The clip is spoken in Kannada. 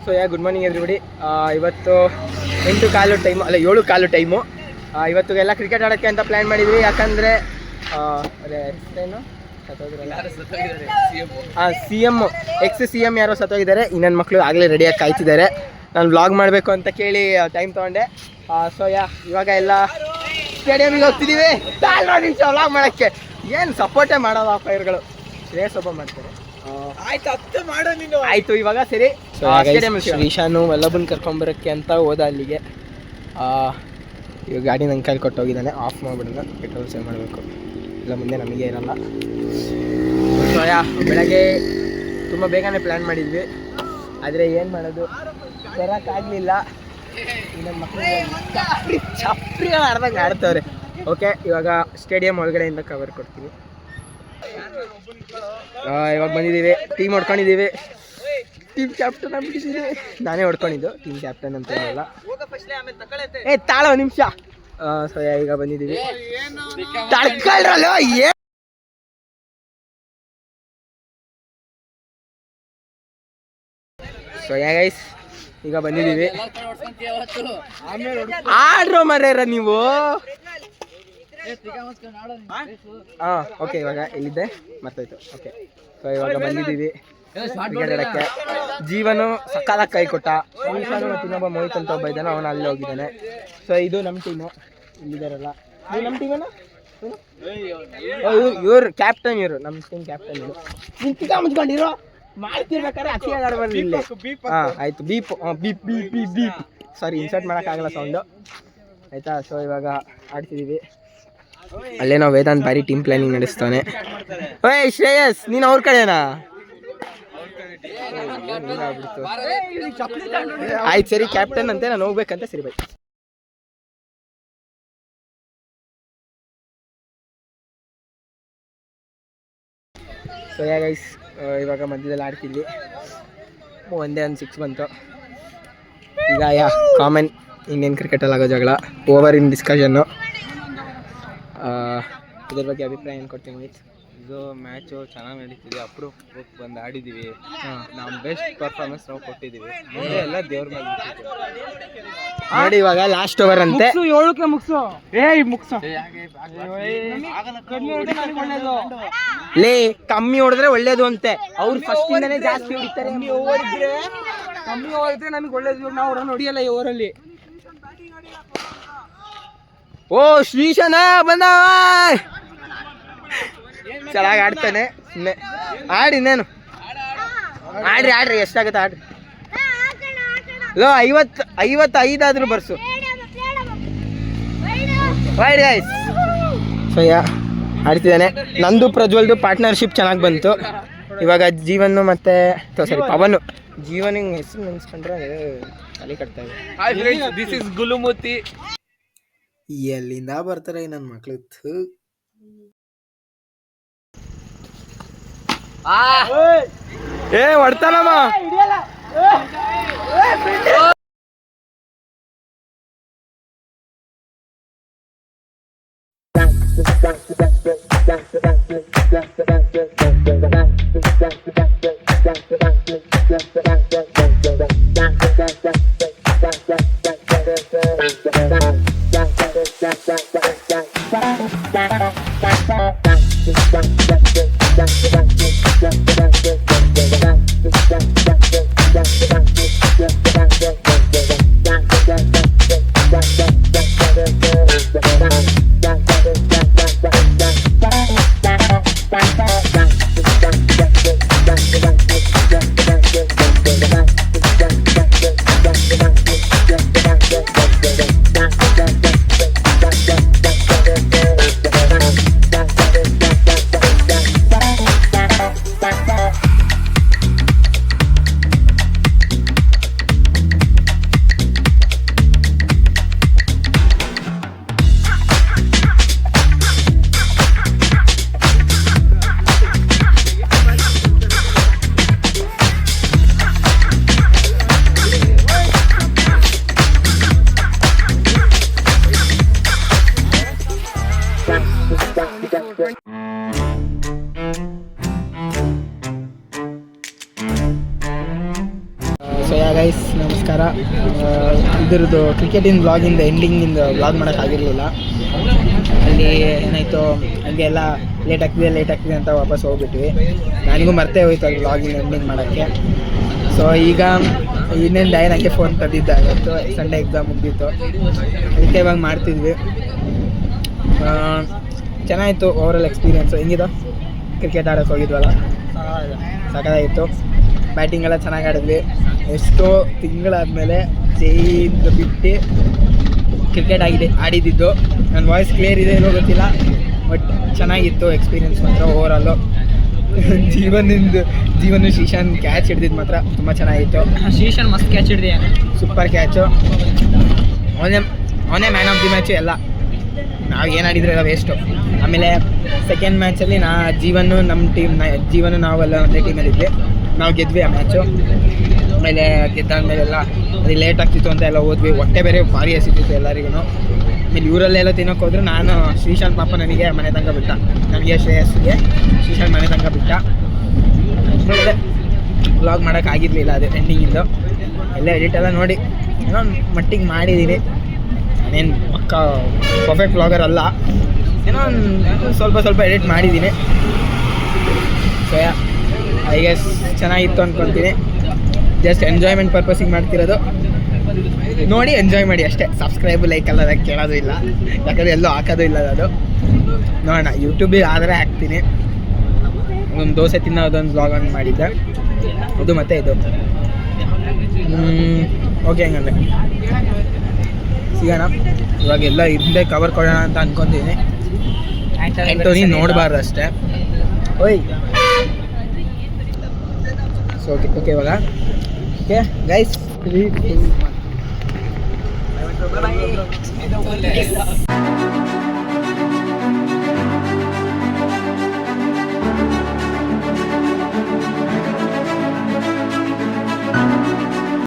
So good morning everybody. ಇವತ್ತು 8:15 ಟೈಮು, ಅಲ್ಲ 7:15 ಟೈಮು. ಇವತ್ತಿಗೆಲ್ಲ ಕ್ರಿಕೆಟ್ ಆಡೋಕ್ಕೆ ಅಂತ ಪ್ಲ್ಯಾನ್ ಮಾಡಿದ್ವಿ. ಯಾಕಂದರೆ ಹೆಸರೇನು CM ex-CM ಯಾರೋ ಸತ್ತೋಗಿದ್ದಾರೆ. ಇನ್ನೊಂದು ಮಕ್ಕಳು ಆಗಲೇ ರೆಡಿಯಾಗಿ ಕಾಯ್ತಿದ್ದಾರೆ. ನಾನು ವ್ಲಾಗ್ ಮಾಡಬೇಕು ಅಂತ ಕೇಳಿ ಟೈಮ್ ತೊಗೊಂಡೆ. ಸೊ ಇವಾಗ ಎಲ್ಲ ಸ್ಟೇಡಿಯಮಿಗೆ ಹೋಗ್ತಿದ್ದೀವಿ. ನಿಮಿಷ ವ್ಲಾಗ್ ಮಾಡೋಕ್ಕೆ ಏನು ಸಪೋರ್ಟೇ ಮಾಡೋದು ಆ ಫೈರ್ಗಳು. ಶ್ರೇಯಸ್ ಒಬ್ಬ ಮಾಡ್ತಾರೆ. ಆಯ್ತು ಇವಾಗ ಸರಿ. ಶ್ರೀಶಾನು ವಲ್ಲಭನ್ ಕರ್ಕೊಂಬರಕ್ಕೆ ಅಂತ ಹೋದ ಅಲ್ಲಿಗೆ. ಇವಾಗ ಗಾಡಿ ನನ್ನ ಕೈಲಿ ಕೊಟ್ಟೋಗಿದ್ದಾನೆ. ಆಫ್ ಮಾಡಿಬಿಡೋಣ, ಪೆಟ್ರೋಲ್ ಸೇವ್ ಮಾಡಬೇಕು, ಇಲ್ಲ ಮುಂದೆ ನಮಗೆ ಇರಲ್ಲ. ಸೊ ಬೆಳಗ್ಗೆ ತುಂಬ ಬೇಗನೆ ಪ್ಲ್ಯಾನ್ ಮಾಡಿದ್ವಿ, ಆದರೆ ಏನು ಮಾಡೋದು, ಬರೋಕ್ಕಾಗಲಿಲ್ಲ. ಇನ್ನೊಂದು ಮಕ್ಕಳು ಚಪ್ರಿ ಆಡ್ದಂಗೆ ಆಡ್ತವ್ರೆ. ಓಕೆ, ಇವಾಗ ಸ್ಟೇಡಿಯಂ ಒಳಗಡೆಯಿಂದ ಕವರ್ ಕೊಡ್ತೀವಿ. ಇವಾಗ ಬಂದಿದ್ದೀವಿ, ಟೀಮ್ ಹೊಡ್ಕೊಂಡಿದ್ದೀವಿ. ಟೀಮ್ ಕ್ಯಾಪ್ಟನ್ ಆಗ್ಬಿಟ್ಟಿದ್ದೀವಿ. ನಾನೇ ಹೊಡ್ಕೊಂಡಿದ್ದು, ಟೀಮ್ ಕ್ಯಾಪ್ಟನ್ ಅಂತ ಹೇಳಲ್ಲ. ತಾಳೋ ನಿಮಿಷ. ಸೊ ಈಗ ಬಂದಿದ್ದೀವಿ. ತಡ್ಕೊಳ್ರಲ್ಲೋ ಸೊ ಗೈಸ್ ಈಗ ಬಂದಿದ್ದೀವಿ. ಆಡ್ರೋ ಮರ್ಯಾರ ನೀವು. ಓಕೆ, ಇವಾಗ ಇಲ್ಲಿದ್ದೆ ಮರ್ತಾಯ್ತು. ಓಕೆ, ಸೊ ಇವಾಗ ಬಂದಿದ್ದೀವಿ ಕ್ರಿಕೆಟ್ ಆಡೋಕ್ಕೆ. ಜೀವನು ಸಕಾಲಾಗಿ ಕೈ ಕೊಟ್ಟ. ಈಶಾನು ಮತ್ತು ಇನ್ನೊಬ್ಬ ಮೋಹಿತ್ ಅಂತ ಒಬ್ಬ ಇದ್ದಾನೆ, ಅವನು ಅಲ್ಲಿ ಹೋಗಿದ್ದಾನೆ. ಸೊ ಇದು ನಮ್ಮ ಟೀಮು, ಇಲ್ಲಿದ್ದಾರಲ್ಲ. ಇದು ನಮ್ಮ ಟೀಮೇನ, ಇವ್ರು ಕ್ಯಾಪ್ಟನ್, ಇವರು ನಮ್ಮ ಟೀಮ್ ಕ್ಯಾಪ್ಟನ್. ಇವರು ನೀನು ಟಿಕಾ ಮುಚ್ಕೊಂಡಿರೋ ಮಾಡ್ತಿರ್ಬೇಕಾದ್ರೆ ಅತಿಯಾಗಿ ಆಡಬಾರ್ದು ಇಲ್ಲಿ. ಆಯಿತು, beep beep beep beep beep. Sorry, insert ಮಾಡೋಕ್ಕಾಗಲ್ಲ ಸೌಂಡು, ಆಯಿತಾ. ಸೊ ಇವಾಗ ಆಡ್ತಿದ್ದೀವಿ. ಅಲ್ಲೇ ನಾವು ವೇದಾಂತ್ ಬಾರಿ ಟೀಮ್ ಪ್ಲಾನಿಂಗ್ ನಡೆಸ್ತಾನೆ. ಓಯ್ ಶ್ರೇಯಸ್, ನೀನು ಅವ್ರ ಕಡೆನಾ? ಆಯ್ತು ಸರಿ, ಕ್ಯಾಪ್ಟನ್ ಅಂತೆ, ನಾನು ಹೋಗ್ಬೇಕಂತ. ಸರಿ ಬೈ. ಸೊ ಗೈಸ್ ಇವಾಗ ಮಧ್ಯದಲ್ಲಿ ಆಡ್ತಿದ್ವಿ. ಒಂದೇ ಒಂದು 6 ಬಂತು. ಈಗ ಕಾಮನ್ ಇಂಡಿಯನ್ ಕ್ರಿಕೆಟಲ್ಲಿ ಆಗೋ ಜಗಳ, ಓವರ್ ಇನ್ ಡಿಸ್ಕಷನ್ನು. ಇದ್ರ ಬಗ್ಗೆ ಅಭಿಪ್ರಾಯ ಏನು ಕೊಡ್ತೀನಿ ಮೋಹಿತ್? ಇದು ಮ್ಯಾಚು ಚೆನ್ನಾಗಿ ನಡೀತಿದೆ. ಅಪ್ರೂಪಕ್ಕೆ ಬಂದು ಆಡಿದ್ದೀವಿ. ನಾವು ಬೆಸ್ಟ್ ಪರ್ಫಾರ್ಮೆನ್ಸ್ ನಾವು ಕೊಟ್ಟಿದ್ದೀವಿ. ಮುಂದೆ ಎಲ್ಲ ದೇವ್ರ ಮೇಲೆ ನೋಡಿ. ಇವಾಗ ಲಾಸ್ಟ್ ಓವರ್ ಅಂತೆ. 7ಕ್ಕೆ ಮುಗಿಸು. ಲೇ ಕಮ್ಮಿ ಹೊಡೆದ್ರೆ ಒಳ್ಳೇದು ಅಂತೆ. ಅವ್ರು ಫಸ್ಟ್ ಇಂದನೇ ಜಾಸ್ತಿ ಹೊಡಿತಾರೆ. ಕಮ್ಮಿ ಓವರ್ ಇದ್ರೆ ನಮಗೆ ಒಳ್ಳೇದು. ನಾವು ಅವ್ರನ್ನ ಹೊಡಿಯಲ್ಲ ಈ ಓವರಲ್ಲಿ. ಓ ಶ್ರೀಶನ ಬಂದವ, ಚೆನ್ನಾಗಿ ಆಡ್ತಾನೆ. ಸುಮ್ಮನೆ ಆಡಿ, ಇನ್ನೇನು ಆಡ್ರಿ ಎಷ್ಟಾಗುತ್ತೆ ಆಡ್ರಿ. ಲೋ 55 ಆದ್ರೂ ಬರ್ಸು. Right guys. ಸೊ ಆಡ್ತಿದ್ದಾನೆ. ನಂದು ಪ್ರಜ್ವಲ್ದು ಪಾರ್ಟ್ನರ್ಶಿಪ್ ಚೆನ್ನಾಗಿ ಬಂತು. ಇವಾಗ ಜೀವನು ಮತ್ತೆ ಸಾರಿ ಪವನು. ಜೀವನಿಗೆ ಹೆಸರು ನೆನೆಸ್ಕೊಂಡ್ರೆ ತಲೆ ಕಟ್ತಾ ಇದೆ. ದಿಸ್ ಇಸ್ ಗುಲುಮೂತಿ. ಎಲ್ಲಿಂದ ಬರ್ತಾರೆ ನನ್ನ ಮಕ್ಳು. ಹೊಡ್ತಾನಮ್ಮ. ಯಾ ಗೈಸ್ ನಮಸ್ಕಾರ. ಇದ್ರದ್ದು ಕ್ರಿಕೆಟಿನ ಬ್ಲಾಗಿಂದ ಎಂಡಿಂಗಿಂದ ಬ್ಲಾಗ್ ಮಾಡೋಕ್ಕಾಗಿರಲಿಲ್ಲ. ಅಲ್ಲಿ ಏನಾಯಿತು, ಹಂಗೆ ಎಲ್ಲ ಲೇಟ್ ಆಗ್ತಿದೆ ಅಂತ ವಾಪಸ್ ಹೋಗ್ಬಿಟ್ವಿ. ನನಗೂ ಮರ್ತೇ ಹೋಯ್ತು ಅಲ್ಲಿ ಬ್ಲಾಗಿಂದ ಎಂಡಿಂಗ್ ಮಾಡೋಕ್ಕೆ. ಸೊ ಈಗ ಇನ್ನೇನು ಡೈ ನನಗೆ ಫೋನ್ ತಂದಿದ್ದಾಗಿತ್ತು, ಸಂಡೇ ಎಕ್ಸಾಮ್ ಮುಗ್ದಿತ್ತು, ಅದಕ್ಕೆ ಇವಾಗ ಮಾಡ್ತಿದ್ವಿ. ಚೆನ್ನಾಗಿತ್ತು ಓವರಾಲ್ ಎಕ್ಸ್ಪೀರಿಯೆನ್ಸು. ಹೆಂಗಿದು ಕ್ರಿಕೆಟ್ ಆಡೋಕ್ಕೆ ಹೋಗಿದ್ವಲ್ಲ, ಸಖತ್ತಾಗಿತ್ತು. ಬ್ಯಾಟಿಂಗ್ ಎಲ್ಲ ಚೆನ್ನಾಗಿ ಆಡಿದ್ವಿ. ಎಷ್ಟೋ ತಿಂಗಳಾದಮೇಲೆ ಜೈಯಿಂದ ಬಿಟ್ಟು ಕ್ರಿಕೆಟ್ ಆಡಿದ್ದು. ನನ್ನ ವಾಯ್ಸ್ ಕ್ಲಿಯರ್ ಇದೆ ಇಲ್ಲೋ ಗೊತ್ತಿಲ್ಲ, ಬಟ್ ಚೆನ್ನಾಗಿತ್ತು ಎಕ್ಸ್ಪೀರಿಯೆನ್ಸ್ ಮಾತ್ರ ಓವರಾಲು. ಜೀವನ ಶ್ರೀಶಾಂತ್ ಕ್ಯಾಚ್ ಹಿಡ್ದಿದ್ದು ಮಾತ್ರ ತುಂಬ ಚೆನ್ನಾಗಿತ್ತು. ಶ್ರೀಶಾಂತ್ ಮಸ್ತ್ ಕ್ಯಾಚ್ ಹಿಡಿದೆ, ಸೂಪರ್ ಕ್ಯಾಚು. ಅವನೇ ಮ್ಯಾನ್ ಆಫ್ ದಿ ಮ್ಯಾಚು. ಎಲ್ಲ ನಾವು ಏನು ಆಡಿದ್ರೆ ಎಲ್ಲ ವೇಸ್ಟು. ಆಮೇಲೆ ಸೆಕೆಂಡ್ ಮ್ಯಾಚಲ್ಲಿ ನಮ್ಮ ಟೀಮ್ ಜೀವನ ನಾವೆಲ್ಲ ಒಂದೇ ಟೀಮಲ್ಲಿದ್ವಿ. ನಾವು ಗೆದ್ವಿ ಆ ಮ್ಯಾಚು. ಆಮೇಲೆ ಗೆದ್ದಾದ್ಮೇಲೆಲ್ಲ ಅದು ಲೇಟ್ ಆಗ್ತಿತ್ತು ಅಂತ ಎಲ್ಲ ಹೋದ್ವಿ. ಹೊಟ್ಟೆ ಬೇರೆ ಭಾರಿ ಹಸಿತಿತ್ತು ಎಲ್ಲರಿಗೂ. ಆಮೇಲೆ ಇವರಲ್ಲೆಲ್ಲ ತಿನ್ನೋಕೆ ಹೋದ್ರೆ ನಾನು ಶ್ರೀಶಾಂತ್ ಪಾಪ ನನಗೆ ಮನೆ ತನಕ ಬಿಟ್ಟ, ನನಗೆ ಶ್ರೇಯಸ್ಸಿಗೆ ಶ್ರೀಶಾಂತ್ ಮನೆ ತನಕ ಬಿಟ್ಟ. ಆಮೇಲೆ ವ್ಲಾಗ್ ಮಾಡೋಕ್ಕಾಗಿರಲಿಲ್ಲ, ಅದು ಎಂಡಿಂಗಿಂದು ಎಲ್ಲ ಎಡಿಟೆಲ್ಲ ನೋಡಿ ಏನೋ ಮಟ್ಟಿಗೆ ಮಾಡಿದ್ದೀನಿ. ನಾನೇನು ಪಕ್ಕ ಪರ್ಫೆಕ್ಟ್ ವ್ಲಾಗರ್ ಅಲ್ಲ, ಏನೋ ಸ್ವಲ್ಪ ಎಡಿಟ್ ಮಾಡಿದ್ದೀನಿ. ಸೊ ಐ ಗೆಸ್ ಚೆನ್ನಾಗಿತ್ತು ಅಂದ್ಕೊತೀನಿ. ಜಸ್ಟ್ ಎಂಜಾಯ್ಮೆಂಟ್ ಪರ್ಪಸಿಗೆ ಮಾಡ್ತಿರೋದು. ನೋಡಿ ಎಂಜಾಯ್ ಮಾಡಿ ಅಷ್ಟೇ. ಸಬ್ಸ್ಕ್ರೈಬ್ ಲೈಕ್ ಎಲ್ಲ ಅದಕ್ಕೆ ಕೇಳೋದು ಇಲ್ಲ, ಯಾಕಂದರೆ ಎಲ್ಲೂ ಹಾಕೋದು ಇಲ್ಲ. ಅದು ನೋಡೋಣ, ಯೂಟ್ಯೂಬಿಗೆ ಆದರೆ ಹಾಕ್ತೀನಿ. ಒಂದು ದೋಸೆ ತಿನ್ನೋದೊಂದು ವ್ಲಾಗ್ ಒಂದು ಮಾಡಿದ್ದೆ, ಅದು ಮತ್ತು ಇದು. ಓಕೆ, ಹಂಗಂದ್ರೆ ಸಿಗೋಣ. ಇವಾಗೆಲ್ಲ ಹಿಂದೆ ಕವರ್ ಕೊಡೋಣ ಅಂತ ಅಂದ್ಕೊತೀನಿ. ಆ್ಯಂಟೋನಿ ನೋಡಬಾರ್ದು ಅಷ್ಟೇ. ಓಯ್ ಸೊ ಓಕೆ ಇವಾಗ ಓಕೆ ಗೈಸ್. Bye.